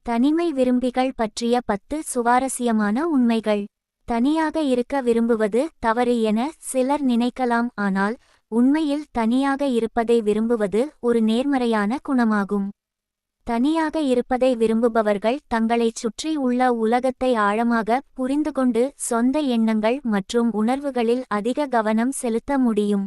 தனிமை விரும்பிகள் பற்றிய 10 சுவாரஸ்யமான உண்மைகள். தனியாக இருக்க விரும்புவது தவறு என சிலர் நினைக்கலாம், ஆனால் உண்மையில் தனியாக இருப்பதை விரும்புவது ஒரு நேர்மறையான குணமாகும். தனியாக இருப்பதை விரும்புபவர்கள் தங்களைச் சுற்றி உள்ள உலகத்தை ஆழமாக புரிந்துகொண்டு சொந்த எண்ணங்கள் மற்றும் உணர்வுகளில் அதிக கவனம் செலுத்த முடியும்.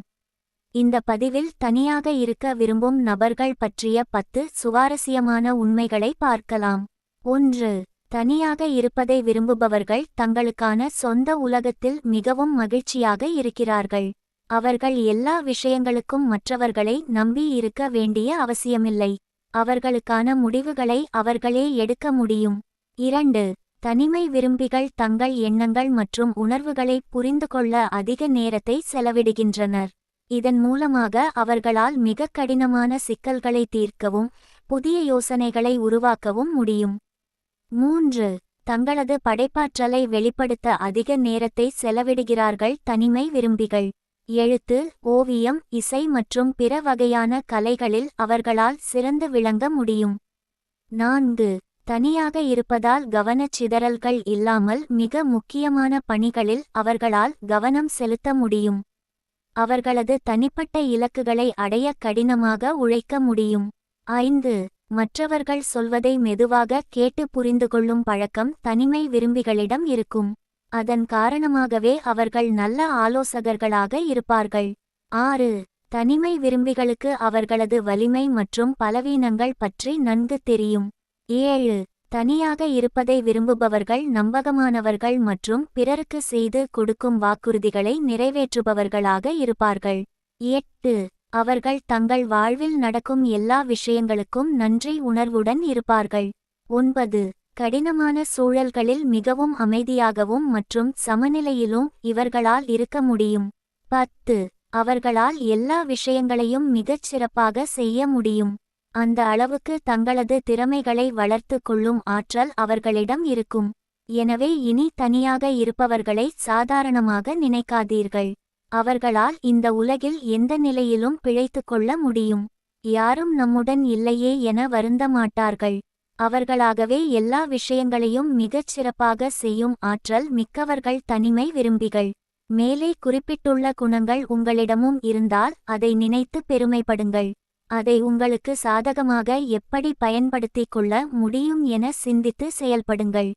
இந்த பதிவில் தனியாக இருக்க விரும்பும் நபர்கள் பற்றிய 10 சுவாரஸ்யமான உண்மைகளை பார்க்கலாம். 1. தனியாக இருப்பதை விரும்புபவர்கள் தங்களுக்கான சொந்த உலகத்தில் மிகவும் மகிழ்ச்சியாக இருக்கிறார்கள். அவர்கள் எல்லா விஷயங்களுக்கும் மற்றவர்களை நம்பி இருக்க வேண்டிய அவசியமில்லை. அவர்களுக்கான முடிவுகளை அவர்களே எடுக்க முடியும். 2. தனிமை விரும்பிகள் தங்கள் எண்ணங்கள் மற்றும் உணர்வுகளை புரிந்துகொள்ள அதிக நேரத்தை செலவிடுகின்றனர். இதன் மூலமாக அவர்களால் மிக கடினமான சிக்கல்களை தீர்க்கவும் புதிய யோசனைகளை உருவாக்கவும் முடியும். 3. தங்களது படைப்பாற்றலை வெளிப்படுத்த அதிக நேரத்தை செலவிடுகிறார்கள். தனிமை விரும்பிகள் எழுத்து, ஓவியம், இசை மற்றும் பிற வகையான கலைகளில் அவர்களால் சிறந்து விளங்க முடியும். 4. தனியாக இருப்பதால் கவனச்சிதறல்கள் இல்லாமல் மிக முக்கியமான பணிகளில் அவர்களால் கவனம் செலுத்த முடியும். அவர்களது தனிப்பட்ட இலக்குகளை அடைய கடினமாக உழைக்க முடியும். 5. மற்றவர்கள் சொல்வதை மெதுவாக கேட்டு புரிந்துகொள்ளும் பழக்கம் தனிமை விரும்பிகளிடம் இருக்கும். அதன் காரணமாகவே அவர்கள் நல்ல ஆலோசகர்களாக இருப்பார்கள். 6. தனிமை விரும்பிகளுக்கு அவர்களது வலிமை மற்றும் பலவீனங்கள் பற்றி நன்கு தெரியும். 7. தனியாக இருப்பதை விரும்புபவர்கள் நம்பகமானவர்கள் மற்றும் பிறருக்கு செய்து கொடுக்கும் வாக்குறுதிகளை நிறைவேற்றுபவர்களாக இருப்பார்கள். 8. அவர்கள் தங்கள் வாழ்வில் நடக்கும் எல்லா விஷயங்களுக்கும் நன்றி உணர்வுடன் இருப்பார்கள். 9. கடினமான சூழல்களில் மிகவும் அமைதியாகவும் மற்றும் சமநிலையிலும் இவர்களால் இருக்க முடியும். 10. அவர்களால் எல்லா விஷயங்களையும் மிகச் சிறப்பாக செய்ய முடியும். அந்த அளவுக்கு தங்களது திறமைகளை வளர்த்து கொள்ளும் ஆற்றல் அவர்களிடம் இருக்கும். எனவே இனி தனியாக இருப்பவர்களை சாதாரணமாக நினைக்காதீர்கள். அவர்களால் இந்த உலகில் எந்த நிலையிலும் பிழைத்துக் கொள்ள முடியும். யாரும் நம்முடன் இல்லையே என வருந்த மாட்டார்கள். அவர்களாகவே எல்லா விஷயங்களையும் மிகச் சிறப்பாக செய்யும் ஆற்றல் மிக்கவர்கள் தனிமை விரும்பிகள். மேலே குறிப்பிட்டுள்ள குணங்கள் உங்களிடமும் இருந்தால் அதை நினைத்து பெருமைப்படுங்கள். அதை உங்களுக்கு சாதகமாக எப்படி பயன்படுத்திக் கொள்ள முடியும் என சிந்தித்து செயல்படுங்கள்.